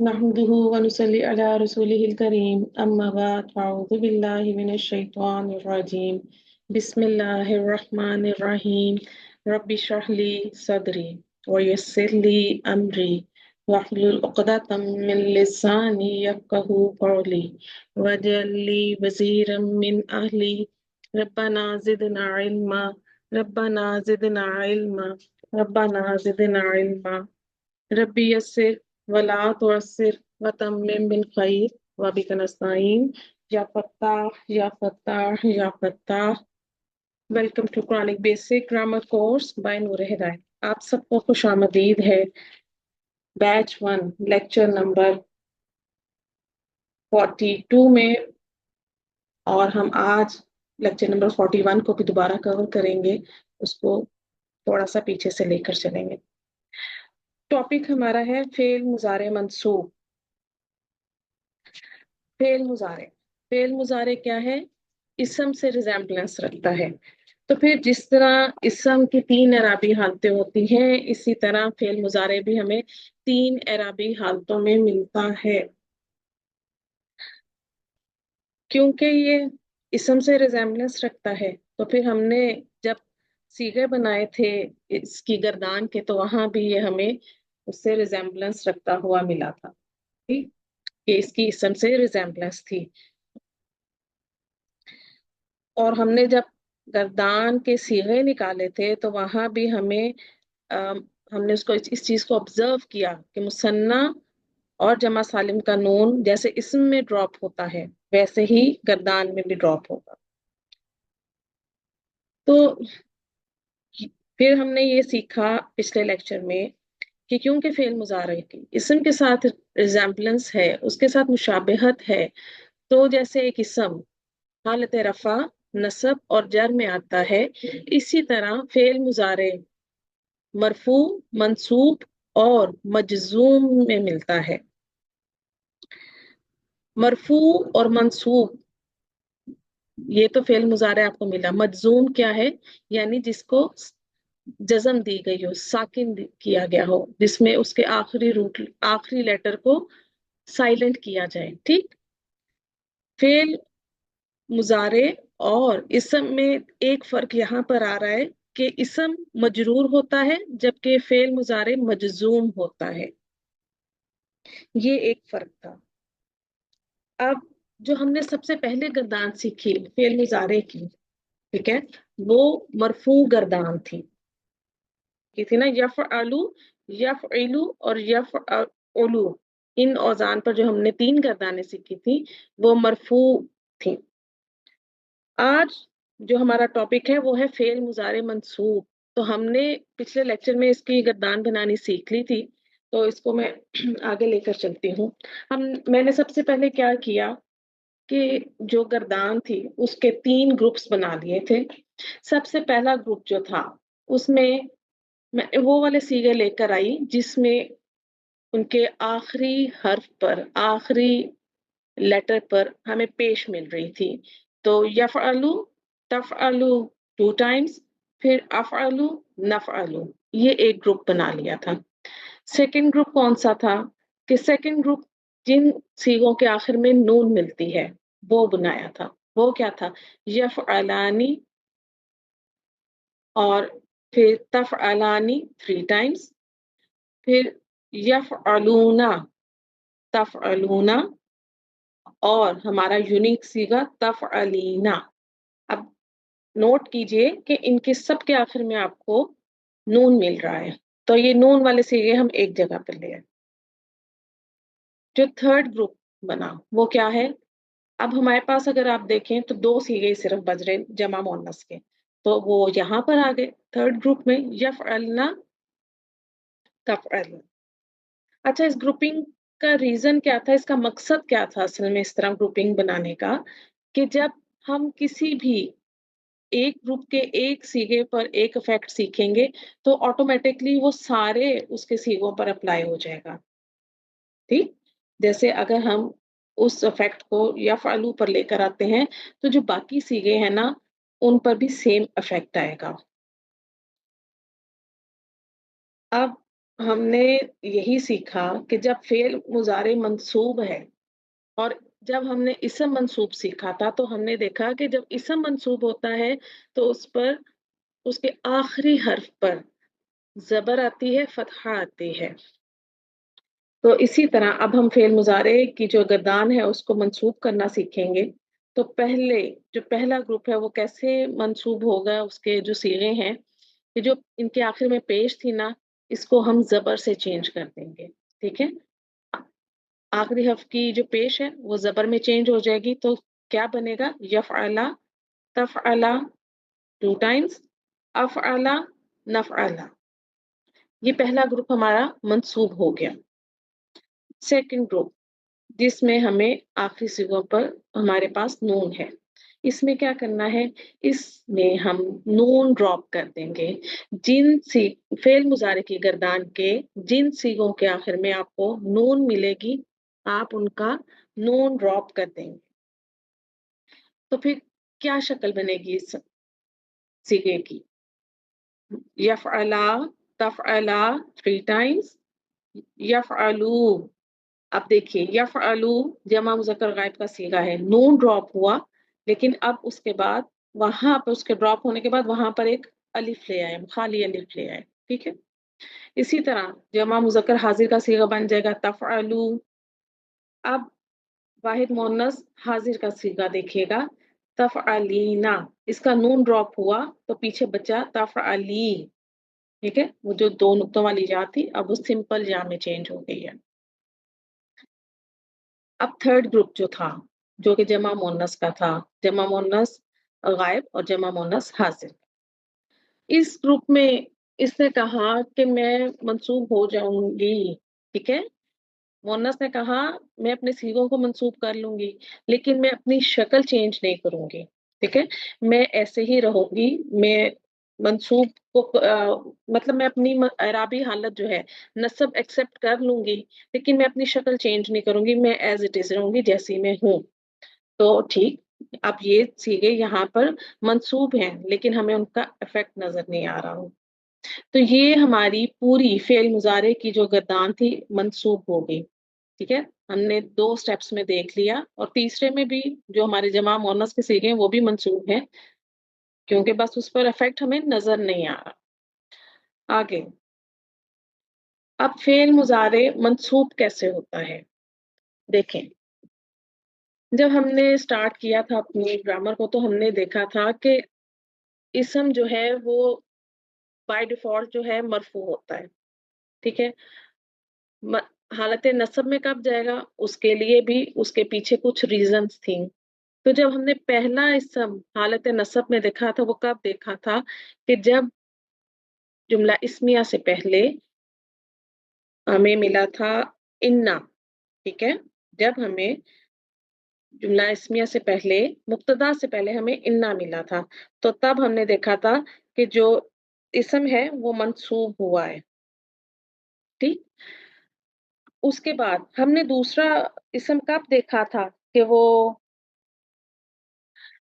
नहमदुहु व नुसल्ली अला रसूलिहिल करीम अम्मा बाद फ़अऊज़ु बिल्लाहि मिनश शैतानिर रजीम बिस्मिल्लाहिर रहमानिर रहीम रब्बि इश्रह ली सदरी व यस्सिर ली अमरी वहलुल उक़दतम मिन लिसानी यफ़क़हू क़ौली वजअल ली वज़ीरम मिन अहली रब्बना ज़िदना इल्मा रब्बना ज़िदना इल्मा रब्बना ज़िदना इल्मा रब्बी यस्सिर वला तुअस्सिर वतम्मिम बिल खैर व बिका नस्तईन या फत्ताह या फत्ताह या फत्ताह। Welcome to Quranic basic grammar course by Noor Hidayat. आप सबको खुश आमदीद है बैच 1 लेक्चर नंबर 42 में, और हम आज लेक्चर नंबर 41 को भी दोबारा कवर करेंगे। उसको थोड़ा सा पीछे से लेकर चलेंगे। टॉपिक हमारा है फेल मुजारे मंसूब। फेल मुजारे, फेल मुजारे क्या है? इसम से रिजेम्बलेंस रखता है। तो फिर जिस तरह इसम की 3 एराबी हालतें होती हैं, इसी तरह फेल मुजारे भी हमें 3 एराबी हालतों में मिलता है। क्योंकि ये इसम से रिजेम्बलेंस रखता है, तो फिर हमने जब सीगे बनाए थे इसकी गर्दान के, तो वहां भी ये हमें उससे रिजेम्बलेंस रखता हुआ मिला था। ठीक, कि इसकी इसम से रिजेम्बलेंस थी। और हमने जब गर्दान के सीगे निकाले थे, तो वहां भी हमें हमने उसको इस चीज को ऑब्जर्व किया कि मुसन्ना और जमा सालिम का नून जैसे इसम में ड्रॉप होता है, वैसे ही गर्दान में भी ड्रॉप होगा। तो फिर हमने ये सीखा पिछले लेक्चर में कि क्योंकि फेल मुजारे की इसम के साथ रिजेम्बलेंस है, उसके साथ मुशाबहत है, तो जैसे एक इसम हालत रफा, नसब और जर में आता है, इसी तरह फेल मुजारे मरफू, मंसूब और मजजूम में मिलता है। मरफू और मंसूब, ये तो फेल मुजारे आपको मिला। मजजूम क्या है? यानी जिसको जज़म दी गई हो, साकिन किया गया हो, जिसमें उसके आखिरी लेटर को साइलेंट किया जाए। ठीक, फेल मुजारे और इसम में एक फर्क यहाँ पर आ रहा है कि इसम मजरूर होता है जबकि फेल मुजारे मजजूम होता है। ये एक फर्क था। अब जो हमने सबसे पहले गर्दान सीखी फेल मुजारे की, ठीक है, वो मरफू गर्दान थी। की थी ना, यफ़अलु, यफ़इलु और यफ़अलु। इन औजान पर जो हमने 3 गर्दानें सीखी थी, वो मरफू थी। आज जो हमारा टॉपिक है वो है फेल मुजारे मंसूब। तो हमने पिछले लेक्चर में इसकी गर्दान बनानी सीख ली थी, तो इसको मैं आगे लेकर चलती हूँ। मैंने सबसे पहले क्या किया कि जो गर्दान थी उसके 3 ग्रुप्स बना लिए थे। सबसे पहला ग्रुप जो था, उसमें मैं वो वाले सीगे लेकर आई जिसमें उनके आखिरी हर्फ पर, आखिरी लेटर पर हमें पेश मिल रही थी। तो यफ़अलु, तफ़अलु 2 टाइम्स, फिर अफ़अलु, नफ़अलु, ये एक ग्रुप बना लिया था। सेकंड ग्रुप कौन सा था? कि सेकंड ग्रुप जिन सीगों के आखिर में नून मिलती है, वो बनाया था। वो क्या था? यफ़अलानी और फिर तफ़अलानी 3 टाइम्स, फिर यफ़अलूना, तफ़अलूना और हमारा यूनिक सीगा तफ़अलीना। अब नोट कीजिए कि इनके सब के आखिर में आपको नून मिल रहा है, तो ये नून वाले सीगे हम एक जगह पर ले आए। जो थर्ड ग्रुप बना वो क्या है? अब हमारे पास अगर आप देखें तो 2 सीगे सिर्फ बज रहे जमा मुअन्नस के, तो वो यहाँ पर आ गए थर्ड ग्रुप में, यफ़अलना, तफ़अलना। अच्छा, इस ग्रुपिंग का रीजन क्या था? इसका मकसद क्या था असल में इस तरह ग्रुपिंग बनाने का? कि जब हम किसी भी एक ग्रुप के एक सीगे पर एक इफेक्ट सीखेंगे, तो ऑटोमेटिकली वो सारे उसके सीगों पर अप्लाई हो जाएगा। ठीक, जैसे अगर हम उस इफेक्ट को यफ़अलु पर लेकर आते हैं, तो जो बाकी सीगे हैं ना, उन पर भी सेम इफेक्ट आएगा। अब ہم نے یہی سیکھا کہ جب فعل مضارع منصوب ہے اور جب ہم نے اسم منصوب سیکھا تھا تو ہم نے دیکھا کہ جب اسم منصوب ہوتا ہے تو اس پر اس کے آخری حرف پر زبر آتی ہے، فتحہ آتی ہے. تو اسی طرح اب ہم فعل مضارع کی جو گردان ہے اس کو منسوب کرنا سیکھیں گے. تو پہلے جو پہلا گروپ ہے وہ کیسے منسوب ہوگا، اس کے جو صیغے ہیں کہ جو ان کے آخر میں پیش تھی نا، اس کو ہم زبر سے چینج کر دیں گے. ٹھیک ہے، آخری حرف کی جو پیش ہے وہ زبر میں چینج ہو جائے گی. تو کیا بنے گا؟ یفعلا، تفعلا 2 ٹائمز، افعلا، نفعلا. یہ پہلا گروپ ہمارا منسوب ہو گیا. سیکنڈ گروپ جس میں ہمیں آخری صیغوں پر ہمارے پاس نون ہے، اس میں کیا کرنا ہے؟ اس میں ہم نون ڈراپ کر دیں گے. فعل مضارع کی گردان کے جن صیغوں کے آخر میں آپ کو نون ملے گی آپ ان کا نون ڈراپ کر دیں گے. تو پھر کیا شکل بنے گی اس صیغے کی؟ یفعلا، تفعلا 3 ٹائمز، یفعلو. اب دیکھیے یفعلو جمع مذکر غائب کا صیغہ ہے، نون ڈراپ ہوا لیکن اب اس کے بعد وہاں پر اس کے ڈراپ ہونے کے بعد وہاں پر ایک الف لے آئے، خالی الف لے آئے. ٹھیک ہے، اسی طرح جمع مذکر حاضر کا صیغہ بن جائے گا تفعلو. اب واحد مؤنث حاضر کا صیغہ دیکھیے گا تفعلینا، اس کا نون ڈراپ ہوا تو پیچھے بچا تفعلی. ٹھیک ہے، وہ جو 2 نقطوں والی یا تھی اب وہ سمپل یا میں چینج ہو گئی ہے. اب تھرڈ گروپ جو تھا جو کہ جمع مؤنث کا تھا، جمع مؤنث غائب اور جمع مؤنث حاضر. اس گروپ میں اس نے کہا کہ میں منسوب ہو جاؤں گی. ٹھیک ہے، مؤنث نے کہا میں اپنے صیغوں کو منسوب کر لوں گی لیکن میں اپنی شکل چینج نہیں کروں گی. ٹھیک ہے، میں ایسے ہی رہوں گی. میں منسوب کو مطلب میں اپنی اعرابی حالت جو ہے نصب ایکسپٹ کر لوں گی لیکن میں اپنی شکل چینج نہیں کروں گی، میں ایز اٹ از رہوں گی جیسی میں ہوں. تو ٹھیک، اب یہ صیغے یہاں پر منسوب ہیں لیکن ہمیں ان کا افیکٹ نظر نہیں آ رہا ہوں. تو یہ ہماری پوری فعل مضارع کی جو گردان تھی منسوب ہو گئی. ٹھیک ہے، ہم نے 2 سٹیپس میں دیکھ لیا اور تیسرے میں بھی جو ہمارے جمع مؤنث کے صیغے ہیں وہ بھی منسوب ہیں کیونکہ بس اس پر افیکٹ ہمیں نظر نہیں آ رہا. آگے اب فعل مضارع منسوب کیسے ہوتا ہے؟ دیکھیں، جب ہم نے سٹارٹ کیا تھا اپنی گرامر کو تو ہم نے دیکھا تھا کہ اسم جو ہے وہ بائی ڈیفالٹ جو ہے مرفوع ہوتا ہے. ٹھیک ہے، حالت نصب میں کب جائے گا اس کے لیے بھی اس کے پیچھے کچھ ریزنز تھیں. تو جب ہم نے پہلا اسم حالت نصب میں دیکھا تھا وہ کب دیکھا تھا؟ کہ جب جملہ اسمیہ سے پہلے ہمیں ملا تھا انا. ٹھیک ہے، جب ہمیں جملہ اسمیہ سے پہلے مبتدا سے پہلے ہمیں انا ملا تھا تو تب ہم نے دیکھا تھا کہ جو اسم ہے وہ منصوب ہوا ہے. ٹھیک، اس کے بعد ہم نے دوسرا اسم کب دیکھا تھا کہ وہ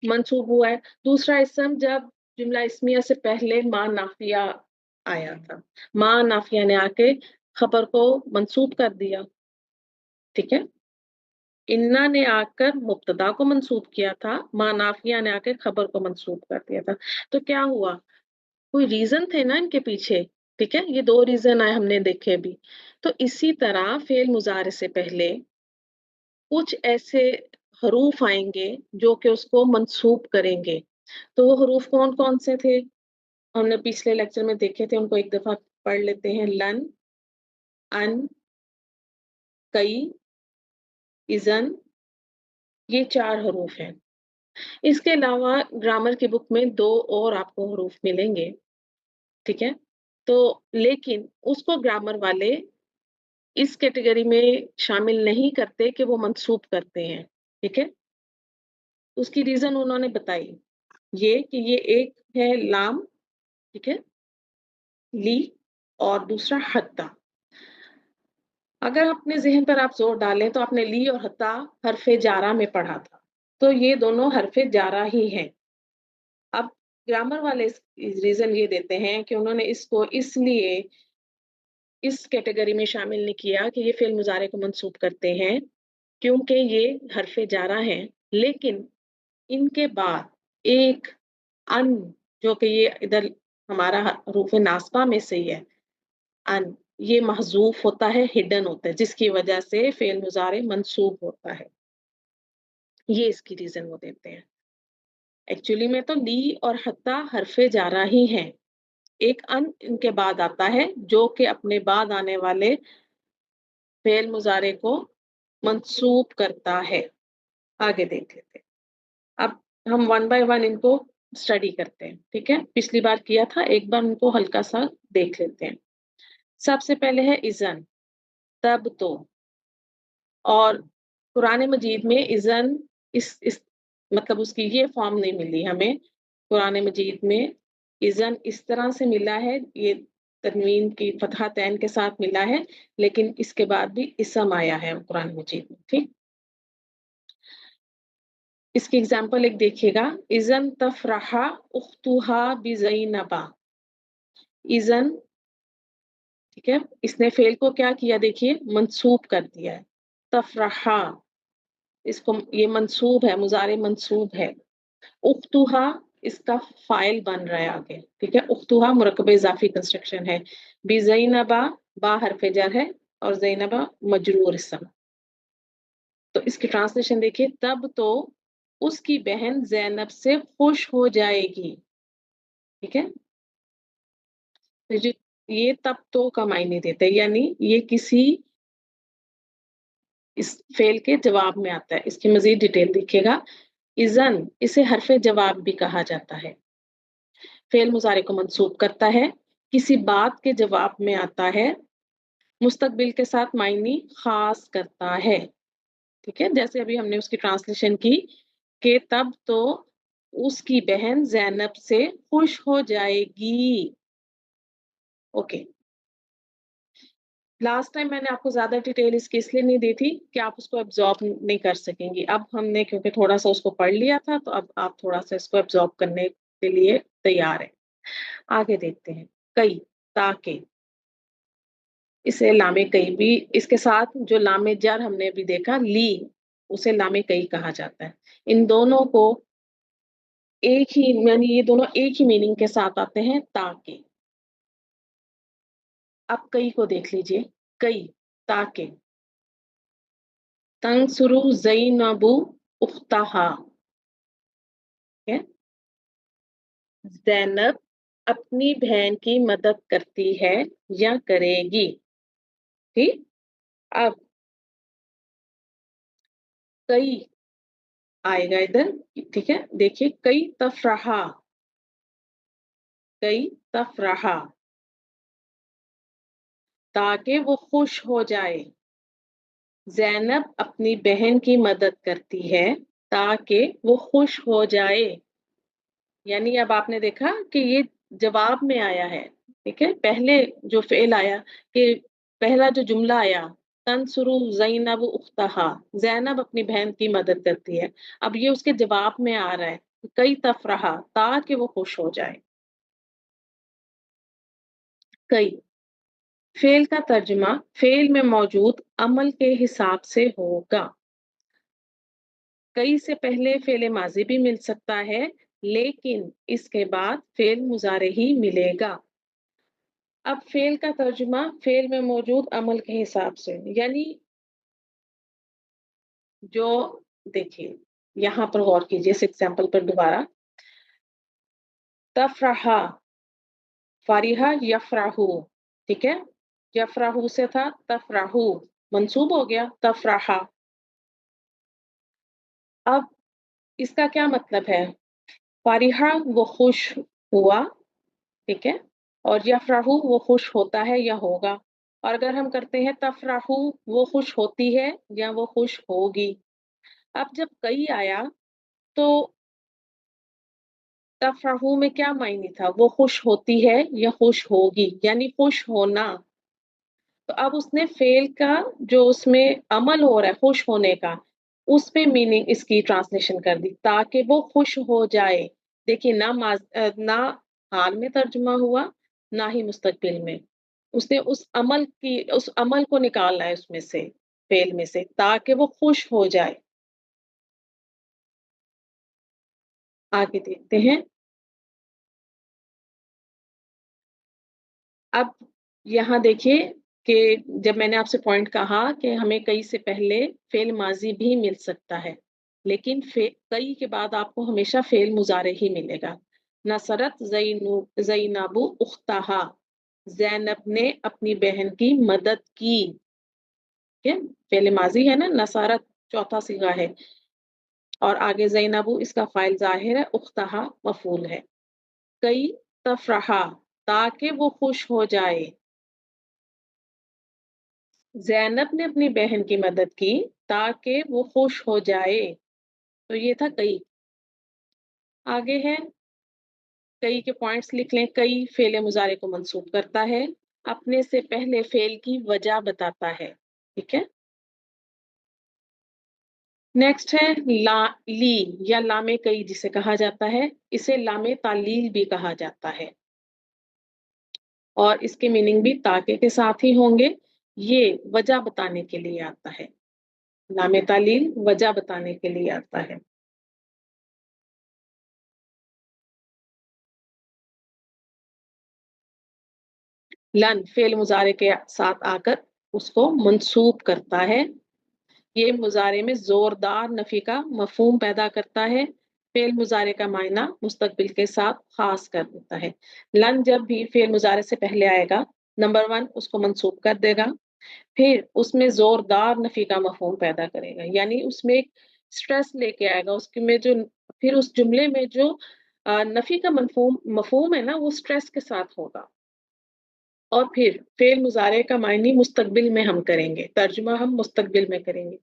منصوب ہوا ہے؟ دوسرا اسم جب جملہ اسمیہ سے پہلے ما نافیہ آیا تھا، ما نافیہ نے آ کے خبر کو منصوب کر دیا. ٹھیک ہے، انا نے آ کر مبتدا کو منصوب کیا تھا، ما نافیہ نے آ کے خبر کو منصوب کر دیا تھا. تو کیا ہوا؟ کوئی ریزن تھے نا ان کے پیچھے. ٹھیک ہے، یہ 2 ریزن آئے ہم نے دیکھے بھی. تو اسی طرح فعل مضارع سے پہلے کچھ ایسے حروف آئیں گے جو کہ اس کو منسوب کریں گے. تو وہ حروف کون کون سے تھے ہم نے پچھلے لیکچر میں دیکھے تھے، ان کو ایک دفعہ پڑھ لیتے ہیں. لن، ان، کئی، اذن، یہ 4 حروف ہیں. اس کے علاوہ گرامر کی بک میں 2 اور آپ کو حروف ملیں گے. ٹھیک ہے، تو لیکن اس کو گرامر والے اس کیٹیگری میں شامل نہیں کرتے کہ وہ منسوب کرتے ہیں. ٹھیک ہے، اس کی ریزن انہوں نے بتائی یہ کہ یہ ایک ہے لام. ٹھیک ہے، لی، اور دوسرا حتی. اگر اپنے ذہن پر آپ زور ڈالیں تو آپ نے لی اور حتی حرف جارہ میں پڑھا تھا، تو یہ دونوں حرف جارہ ہی ہیں. اب گرامر والے ریزن یہ دیتے ہیں کہ انہوں نے اس کو اس لیے اس کیٹیگری میں شامل نہیں کیا کہ یہ فعل مضارع کو منصوب کرتے ہیں کیونکہ یہ حرف جارہ ہیں، لیکن ان کے بعد ایک ان جو کہ یہ ادھر ہمارا حروف ناصبہ میں سے ہی ہے، ان یہ محذوف ہوتا ہے، ہڈن ہوتا ہے، جس کی وجہ سے فعل مضارع منصوب ہوتا ہے. یہ اس کی ریزن وہ دیتے ہیں. ایکچولی میں تو لی اور حتی حرف جارہ ہی ہیں، ایک ان کے بعد آتا ہے جو کہ اپنے بعد آنے والے فعل مضارع کو منصوب کرتا ہے. آگے دیکھ لیتے ہیں. اب ہم ون بائی ون ان کو اسٹڈی کرتے ہیں. ٹھیک ہے، پچھلی بار کیا تھا، ایک بار ان کو ہلکا سا دیکھ لیتے ہیں. سب سے پہلے ہے اذن، تب تو. اور قرآن مجید میں اذن اس مطلب اس کی یہ فارم نہیں ملی ہمیں. قرآن مجید میں اذن اس طرح سے ملا ہے، یہ تنوین کی فتحہ تین کے ساتھ ملا ہے، لیکن اس کے بعد بھی اسم آیا ہے قرآن مجید میں. ٹھیک، اس کی اگزامپل ایک دیکھیے گا. اذن تفرح اختها بزینبا. اذن، ٹھیک ہے، اس نے فعل کو کیا کیا، دیکھیے منصوب کر دیا ہے. تفرحا، اس کو یہ منصوب ہے، مضارع منصوب ہے. اختہا اس کا فائل بن رہا ہے آگے. ٹھیک ہے، اختہا مرکب اضافی کنسٹرکشن ہے. بزینبا، با حرف جر ہے اور زینبا مجرور اسم. تو اس کی ٹرانسلیشن دیکھیے، تب تو اس کی بہن زینب سے خوش ہو جائے گی. ٹھیک ہے، یہ تب تو کا معنی دیتا ہے، یعنی یہ کسی اس فعل کے جواب میں آتا ہے. اس کی مزید ڈیٹیل دیکھیے گا. اذن اسے حرف جواب بھی کہا جاتا ہے. فعل مضارع کو منصوب کرتا ہے، کسی بات کے جواب میں آتا ہے، مستقبل کے ساتھ معنی خاص کرتا ہے. ٹھیک ہے، جیسے ابھی ہم نے اس کی ٹرانسلیشن کی کہ تب تو اس کی بہن زینب سے خوش ہو جائے گی. اوکے، لاسٹ ٹائم میں نے آپ کو زیادہ ڈیٹیل اس کی اس لیے نہیں دی تھی کہ آپ اس کو ایبزارب نہیں کر سکیں گی. اب ہم نے کیونکہ تھوڑا سا اس کو پڑھ لیا تھا تو اب آپ تھوڑا سا اس کو ایبزارب کرنے کے لیے تیار ہیں. آگے دیکھتے ہیں. کئی، تاکہ، اسے لام کئی بھی، اس کے ساتھ جو لام جر ہم نے بھی دیکھا لی، اسے لام کئی کہا جاتا ہے. ان دونوں کو ایک ہی، یعنی یہ دونوں ایک ہی میننگ کے ساتھ آتے ہیں، تاکہ. اب کئی کو دیکھ لیجئے. کئی، تاکہ. تنصرو زینب اختہا. زینب اپنی بہن کی مدد کرتی ہے یا کرے گی. ٹھیک، اب کئی آئے گا ادھر. ٹھیک ہے، دیکھیے، کئی تفرحا، کئی تفرحا، تاکہ وہ خوش ہو جائے. زینب اپنی بہن کی مدد کرتی ہے تاکہ وہ خوش ہو جائے. یعنی اب آپ نے دیکھا کہ یہ جواب میں آیا ہے. ٹھیک ہے، پہلے جو فعل آیا، کہ پہلا جو جملہ آیا تنصرو زینب اختہا، زینب اپنی بہن کی مدد کرتی ہے. اب یہ اس کے جواب میں آ رہا ہے، کئی تفرحا، تاکہ وہ خوش ہو جائے. کئی فعل کا ترجمہ فعل میں موجود عمل کے حساب سے ہوگا. کئی سے پہلے فعل ماضی بھی مل سکتا ہے، لیکن اس کے بعد فعل مضارع ہی ملے گا. اب فعل کا ترجمہ فعل میں موجود عمل کے حساب سے، یعنی جو، دیکھیے یہاں پر غور کیجیے اس ایگزامپل پر دوبارہ. تفرحا، فریحا یفرحو. ٹھیک ہے، یفرحو سے تھا تفرحو، منصوب ہو گیا تفرحا. اب اس کا کیا مطلب ہے؟ فریحا وہ خوش ہوا، ٹھیک ہے، اور یفرحو وہ خوش ہوتا ہے یا ہوگا. اور اگر ہم کرتے ہیں تفرحو وہ خوش ہوتی ہے یا وہ خوش ہوگی. اب جب کئی آیا تو تفرحو میں کیا معنی تھا؟ وہ خوش ہوتی ہے یا خوش ہوگی، یعنی خوش ہونا. تو اب اس نے فعل کا جو اس میں عمل ہو رہا ہے خوش ہونے کا، اس پہ میننگ اس کی ٹرانسلیشن کر دی، تاکہ وہ خوش ہو جائے. دیکھیے، نہ حال میں ترجمہ ہوا، نہ ہی مستقبل میں. उसने उस अमल को निकालना है उसमें से, फेल में से, ताकि वो खुश हो जाए। आगे देखते हैं। अब यहाँ देखिए कि जब मैंने आपसे पॉइंट कहा कि हमें कई से पहले फेल माजी भी मिल सकता है, लेकिन कई के बाद आपको हमेशा फेल मुजारे ही मिलेगा। नसरत ज़ैनबु उख्ताहा, ज़ैनब ने अपनी बहन की मदद की। ठीक है, फेल माजी है ना, नसरत चौथा सीगा है, और आगे ज़ैनबु इसका फाइल ज़ाहिर है, उख्ताहा मफूल है। कई तफरहा, ताकि वो खुश हो जाए। ज़ैनब ने अपनी बहन की मदद की ताकि वो खुश हो जाए। तो ये था कई। आगे है, कई के पॉइंट्स लिख लें। कई फेले मुजारे को मंसूब करता है, अपने से पहले फेल की वजह बताता है। ठीक है, नेक्स्ट है ली या लामे कई जिसे कहा जाता है, इसे लामे तालील भी कहा जाता है, और इसके मीनिंग भी ताके के साथ ही होंगे। ये वजह बताने के लिए आता है। लामे तालील वजह बताने के लिए आता है। लन फेल मुजारे के साथ आकर उसको मंसूब करता है। ये मुजारे में जोरदार नफी का मफहूम पैदा करता है। फेल मुजारे का मायना मुस्तकबिल के साथ खास कर देता है। लन जब भी फेल मुजारे से पहले आएगा, नंबर 1 उसको मंसूब कर देगा, फिर उसमें जोरदार नफी का मफहूम पैदा करेगा, यानी उसमें एक स्ट्रेस लेके आएगा उसके में जो, फिर उस जुमले में जो नफी का मफहूम मफहूम है ना, वो स्ट्रेस के साथ होगा। और फिर फेल मुजारे का मायनी मुस्तकबिल में हम करेंगे, तर्जुमा हम मुस्तकबिल में करेंगे,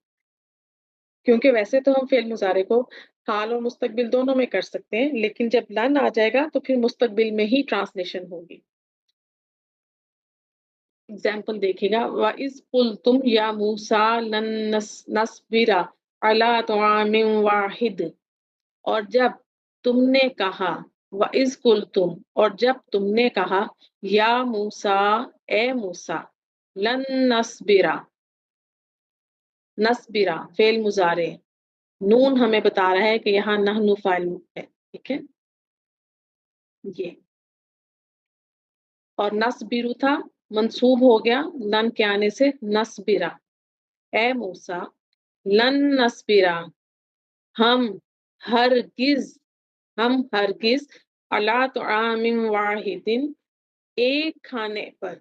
क्योंकि वैसे तो हम फेल मुजारे को हाल और मुस्तकबिल दोनों में कर सकते हैं, लेकिन जब लन आ जाएगा तो फिर मुस्तकबिल में ही ट्रांसलेशन होगी। एग्जाम्पल देखिएगा, व इज कुल तुम या मूसा लन नसबिरा अला तुआमिन वाहिद, और जब तुमने कहा, व इज कुल तुम, और जब तुमने कहा, या मूसा, ए मूसा, लन नसबिरा, नसबिरा फेल मुजारे, नून हमें बता रहा है कि यहाँ नहनु फाइल है। ठीक है, ये, और नसबिरु था, मंसूब हो गया लन के आने से, नसबिरा, ए मूसा, लन नसबिरा, हम हरगिज, हम हरगिज, अला तुआमिन वाहिदिन, एक खाने पर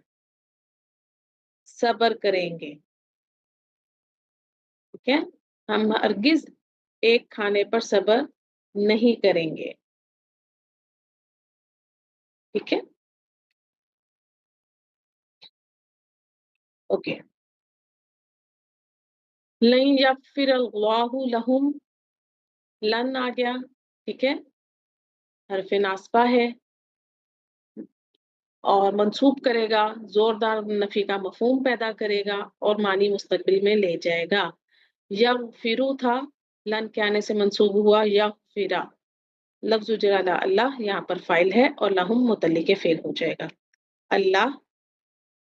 सब्र करेंगे। ठीक है, हम हरगिज एक खाने पर सब्र नहीं करेंगे। ठीक है, ओके। लन यगफिर अल्लाहु लहुम, लन आ गया। ठीक है, हरफ नास्बा है और मंसूब करेगा, जोरदार नफी का मफहूम पैदा करेगा और मानी मुस्तकबिल में ले जाएगा। यगफिरु था, लन के आने से मंसूब हुआ यगफिरा, लफ्ज़ जलाला अल्लाह यहाँ पर फाइल है और लहुम मुतल्लिक़ के फेल हो जाएगा। अल्लाह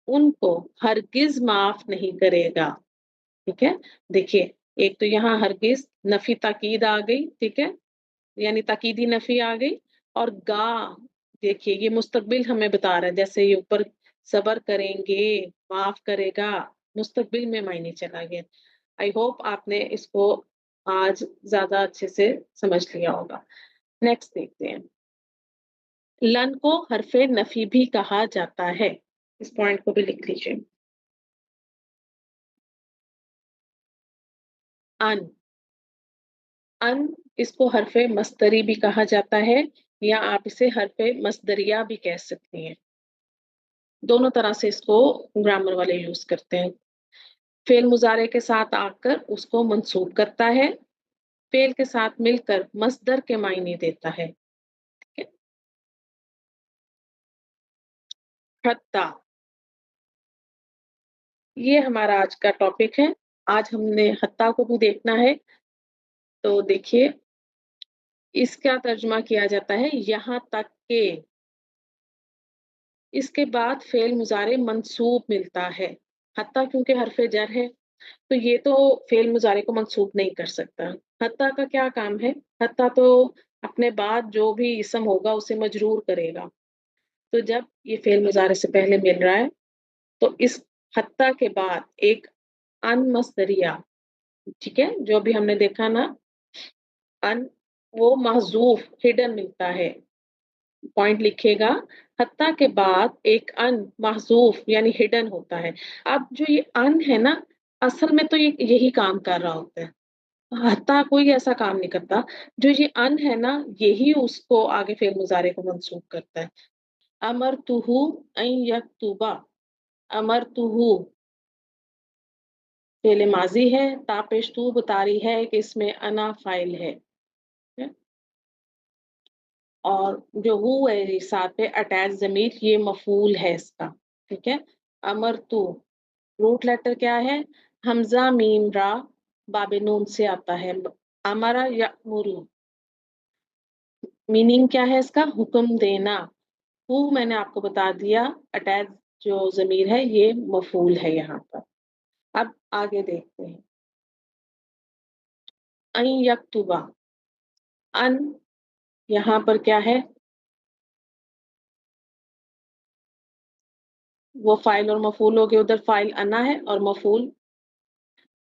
उनको हरगिज माफ नहीं करेगा। ठीक है, देखिए, एक तो यहाँ हरगिज नफी ताकीद आ गई। ठीक है, यानी ताकीदी नफी आ गई, और गा, देखिए ये मुस्तकबिल हमें बता रहा है, जैसे ये ऊपर सबर करेंगे, माफ करेगा, मुस्तकबिल में मायने चला गया। आई होप आपने इसको आज ज्यादा अच्छे से समझ लिया होगा। नेक्स्ट देखते हैं, लन को हरफे नफी भी कहा जाता है, इस पॉइंट को भी लिख लीजिए। अन, अन इसको हरफे मस्तरी भी कहा जाता है, या आप इसे हरफे मस्दरिया भी कह सकती हैं। दोनों तरह से इसको ग्रामर वाले यूज करते हैं। फेल मुजारे के साथ आकर उसको मंसूब करता है, फेल के साथ मिलकर मस्दर के मायने देता है। ठीक है, हत्ता, ये हमारा आज का टॉपिक है। आज हमने हत्ता को भी देखना है। तो देखिए, इसका तर्जुमा किया जाता है यहाँ तक के, इसके बाद फेल मुजारे मंसूब मिलता है। हत्ता क्योंकि हरफ जर है तो ये तो फेल मुजारे को मंसूब नहीं कर सकता। हत्ता का क्या काम है? हत्ता तो अपने बाद जो भी इसम होगा उसे मजरूर करेगा। तो जब ये फेल मुजारे से पहले मिल रहा है तो इस हत्ता के बाद एक अन मस्दरिया, ठीक है, जो भी हमने देखा ना, अन, वो महजूफ हिडन मिलता है। पॉइंट लिखेगा, हत्ता के बाद एक अन महजूफ यानी हिडन होता है। अब जो ये अन है ना, असल में तो ये यही काम कर रहा होता है, हत्ता कोई ऐसा काम नहीं करता। जो ये अन है ना, यही उसको आगे फेल मुजारे को मंसूब करता है। अमर तुहु अन यक्तुबा, अमर तुहु फेल माजी है, तापेश तू बता रही है कि इसमें अना फाइल है। और जो हु है ये साथ पे अटैच जमीर, ये मफूल है इसका, ठीक है। अमर तू, रूट लेटर क्या है? हमजा मीम रा बाबे नून से आता है। अमरा यअमुरु, मीनिंग क्या है इसका? हुक्म देना। हु मैंने आपको बता दिया, अटैच जो जमीर है ये मफूल है यहाँ पर। अब आगे देखते हैं। अन यक्तुबा, अन यहाँ पर क्या है? वो फाइल और मफूल हो गए, उधर फाइल अना है और मफूल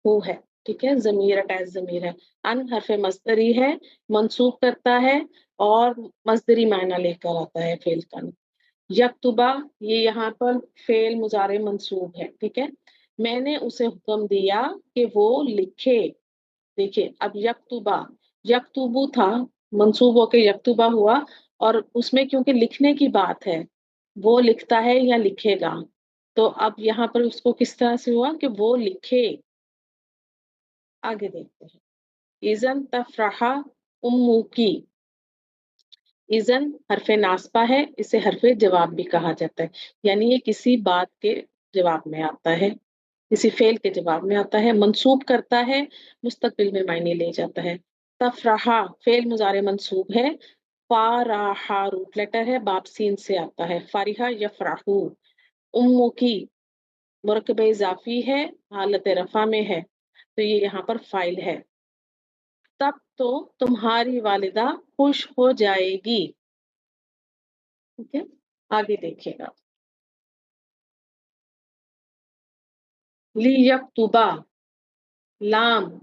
हु है, ठीक है, जमीर अटैच जमीर है। अन हरफ मस्दरी है, मंसूब करता है और मस्दरी मायना लेकर आता है फेल का। यक्तुबा, ये यहाँ पर फेल मुजारे मंसूब है, ठीक है। मैंने उसे हुक्म दिया कि वो लिखे। देखिए अब यक्तुबा, यक्तुबु था, मंसूब होके यक्तुबा हुआ, और उसमें क्योंकि लिखने की बात है, वो लिखता है या लिखेगा, तो अब यहाँ पर उसको किस तरह से हुआ कि वो लिखे। आगे देखते हैं। इज़न तफरहा उम्मू की, इज़न हरफे नास्बा है, इसे हरफे जवाब भी कहा जाता है, यानी ये किसी बात के जवाब में आता है, किसी फेल के जवाब में आता है, मंसूब करता है, मुस्तकबिल में मायने ले जाता है। तफरहा फेल मुजारे मंसूब है, फाराहा रूट लेटर है, बाप सीन से आता है, फारिहा यफराहू। उम्मू की मुरकब इजाफी है, हालत रफा में है, तो ये यहाँ पर फाइल है। तब तो तुम्हारी वालिदा खुश हो जाएगी, ठीक है। आगे देखिएगा। ली यक्तुबा, लाम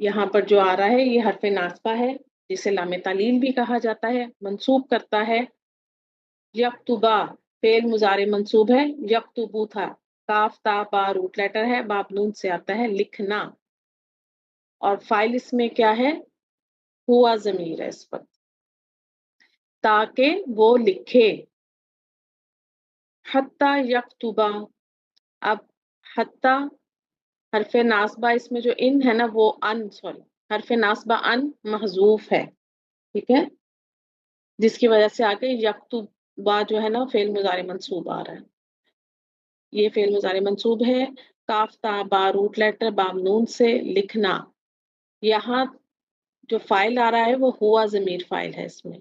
यहाँ पर जो आ रहा है ये हरफ नास्बा है, जिसे लाम तालील भी कहा जाता है, मंसूब करता है। यक्तुबा फेल मुजारे मंसूब है, यक्तुबू था, काफ ता बा रूट लेटर है, बाब नून से आता है लिखना, और फाइल इसमें क्या है? हुआ जमीर है इस पर, ताकि वो लिखे। हत्ता यक्तुबा, अब हत्ता हरफ नासबा, इसमें जो इन है ना वो अन, सॉरी, हरफ नासबा अन महजूफ है, ठीक है, जिसकी वजह से आगे यक्तुबा जो है ना फेल मुजारे मंसूब आ रहा है। ये फेल मुजारे मंसूब है, काफ ता बा रूट लेटर बाम नून से लिखना। यहाँ जो फाइल आ रहा है वो हुआ जमीर फाइल है इसमें,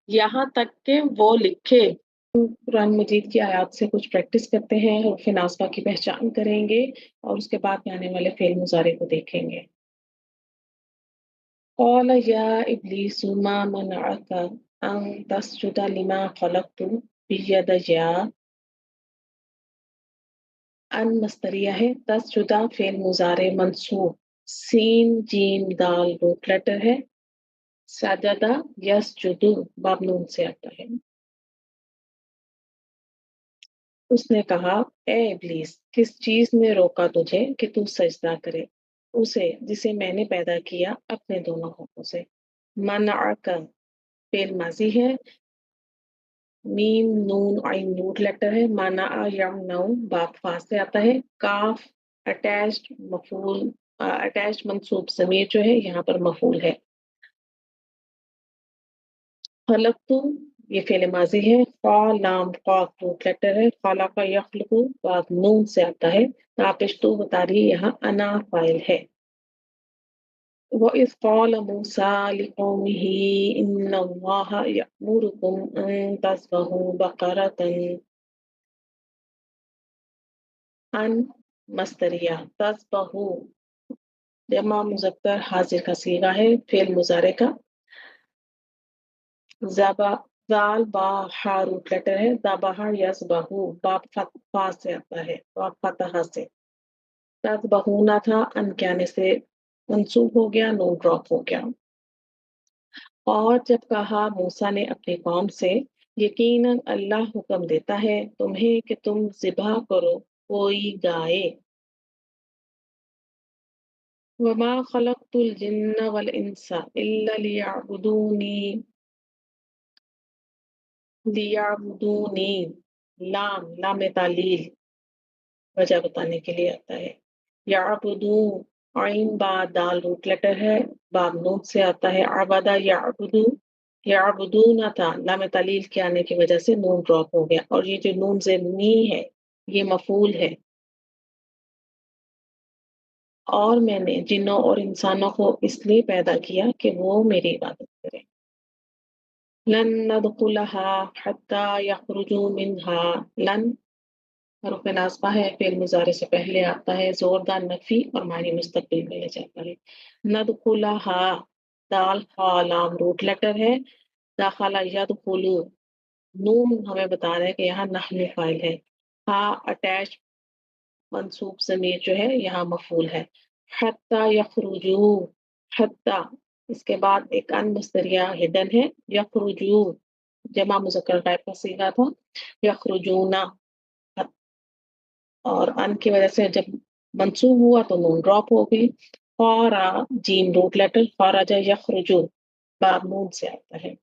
यहाँ तक के वो लिखे। कुरान मजीद की आयत से कुछ प्रैक्टिस करते हैं, हरफ नासबा की पहचान करेंगे और उसके बाद में आने वाले फेल मुजारे को देखेंगे। قال يا إبليس ما منعك أن تسجد لما خلقت بيدي؟ अन मस्तरिया है, तसजुदा फेल मुजारे मंसूब, सीन जीम दाल रूट लेटर है, सजदा यसजुदु बाब नून से आता है। उसने कहा, ए इब्लीस, किस चीज ने रोका तुझे कि तू सजदा करे? उसे जिसे मैंने पैदा किया अपने दोनों हाथों से। मनाका फेल माजी है, मीम नून आइन रूट लेटर है, माना यम नौ बाप फा से आता है, काफ अटैच्ड मफूल, अटैच्ड मंसूब समीर जो है यहाँ पर मफूल है। खलकतु ये फेल माजी है, क़ा लाम क़ाफ रूट लेटर है, खलका यखलकु बाप नून से आता है, नापिश तू बता रही है यहाँ अना फाइल है। وإذ قال موسى لقومه إن الله يأمركم أن تذبحوا بقرة अन मस्तरिया, तस्बहू जमा मुज़क्कर हाजिर का सीगा है फेल मुजारे का। ज़बा ज़ाल बा हा रूट लेटर है। ज़बहा यज़बहू बाप फा से आता है, बाप फतहा से। तज़बहूना था अन के आने से मंसूब हो गया, नून ड्रॉप हो गया। और जब कहा मूसा ने अपनी कौम से, यकीनन अल्लाह हुक्म देता है तुम्हें कि तुम ज़िबह करो कोई गाय। वमा खलक़तुल जिन्ना वल इंसा इल्ला लियअबुदूनी। लाम तालील वजह बताने के लिए आता है। याबुदू आइन बा दाल रूट लेटर है, बाब नून से आता है। अबदा याबुदू याबुदून था, लाम तालील के आने की वजह से नून ड्रॉप हो गया। और ये जो नून से नी है ये मफूल है। और मैंने जिन्नों और इंसानों को इसलिए पैदा किया कि वो मेरी इबादत करें। लन नदखुलहा हत्ता यखरुजू मिनहा। लन हरूफ नास्बा है, फेल मुजारे से पहले आता है, जोरदार नफी और मानी मुस्तकबिल में ले जाता है। नदखुलहा दाल हा लाम रूट लेटर है। दाखला यदखुलू नून हमें बता रहा है कि यहाँ नहल फाइल है। हा अटैच मंसूब ज़मीर जो है यहाँ मफूल है। हत्ता यखरुजू, हत्ता इसके बाद एक अन मुस्तरिया हिडन है। यखरुजू जमा मुज़क्कर टाइप का सीगा था। यखरुजूना और अन की वजह से जब मंसूब हुआ तो नून ड्रॉप हो गई। फौरा जीम रूट लेटर फौराजा यखरुजू बाब नून से आता है।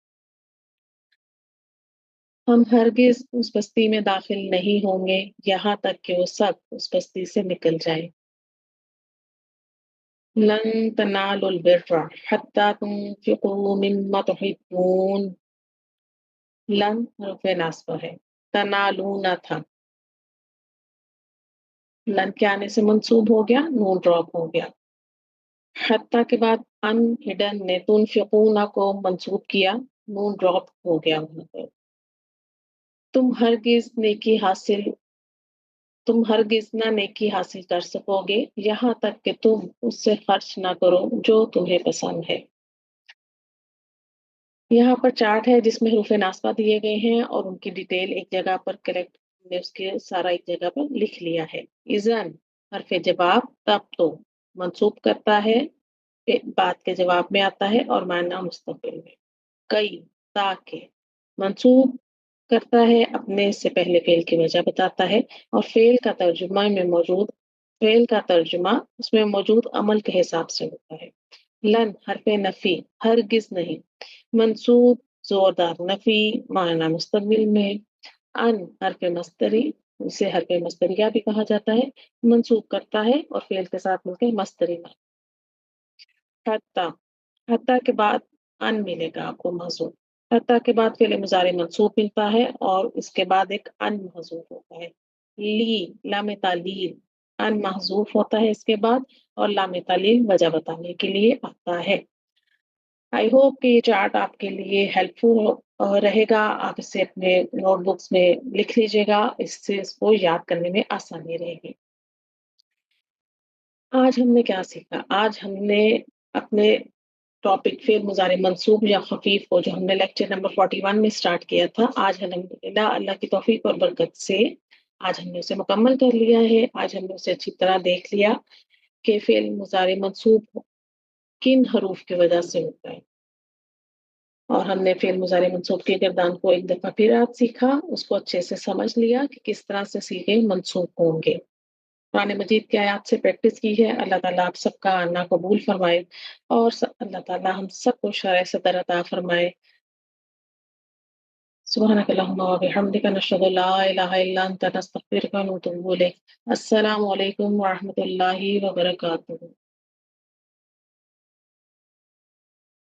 हम हरगिज उस बस्ती में दाखिल नहीं होंगे यहाँ तक कि वो सब उस बस्ती से निकल जाए। लन तनालुल बिर्रा हत्ता तुनफिकू मिम्मा तुहिब्बून। लन हरफ नास्ब है। तनालूना था, लन के आने से मंसूब हो गया, नून ड्रॉप हो गया। हत्ता के बाद अन हिडन ने तुनफिकूना को मंसूब किया, नून ड्रॉप हो गया वहां पर। तुम हरगिज नेकी हासिल तुम हरगिज ना नेकी हासिल कर सकोगे यहाँ तक कि तुम उससे खर्च ना करो जो तुम्हें पसंद है। यहाँ पर चार्ट है जिसमें हरूफ नास्बा दिए गए हैं और उनकी डिटेल एक जगह पर करेक्ट ने उसके सारा एक जगह पर लिख लिया है। इज़न हरफ जवाब तब तो मंसूब करता है, बात के जवाब में आता है और माना मुस्तकबिल में। कई ताकि मंसूब करता है, अपने से पहले फेल की वजह बताता है और फेल का तर्जुमा उसमें मौजूद अमल के हिसाब से होता है। लन हरफ नफी हरगिज नहीं, मंसूब जोरदार नफी माना मुस्तकबिल में। अन हरफ मस्तरी इसे हरफ मस्तरिया भी कहा जाता है, मंसूब करता है और फेल के साथ मिलकर मस्तरी में। हत्ता हत्ता के बाद अन मिलेगा आपको महजूब। हत्ता के बाद फेल मुजारे मंसूब मिलता है और इसके बाद एक अन महजूब होता है। ली लाम तालील अन महजूफ होता है इसके बाद और लाम तालील वजह बताने के लिए आता है। आई होप कि ये चार्ट आपके लिए हेल्पफुल रहेगा। आप इसे अपने नोटबुक्स में लिख लीजिएगा, इससे इसको याद करने में आसानी रहेगी। आज हमने क्या सीखा? आज हमने अपने टॉपिक फिर मुज़ारे मंसूब या खफीफ को जो हमने लेक्चर नंबर 41 में स्टार्ट किया था, आज अल्हम्दुलिल्लाह अल्लाह की तौफीक और बरकत से आज हमने उसे मुकम्मल कर लिया है। आज हमने उसे अच्छी तरह देख लिया कि फ़िल मुज़ारे मंसूब किन हरूफ की वजह से होता है और हमने फ़िल मुज़ारे मंसूब के किरदार को एक दफ़ा फिर आज सीखा, उसको अच्छे से समझ लिया कि किस तरह से सीखे मंसूब होंगे। कुरान मजीद की आयत से प्रैक्टिस की है। अल्लाह ताला आप सबका आना कबूल फरमाए और अल्लाह ताला हम सबको शरह सदर अता फरमाए। सुब्हानक अल्लाहुम्मा व बिहम्दिका नशहदु ला इलाहा इल्ला अंता नस्तगफिरुका व नतूबु इलैक। अस्सलामु अलैकुम व रहमतुल्लाहि व बरकातुहू।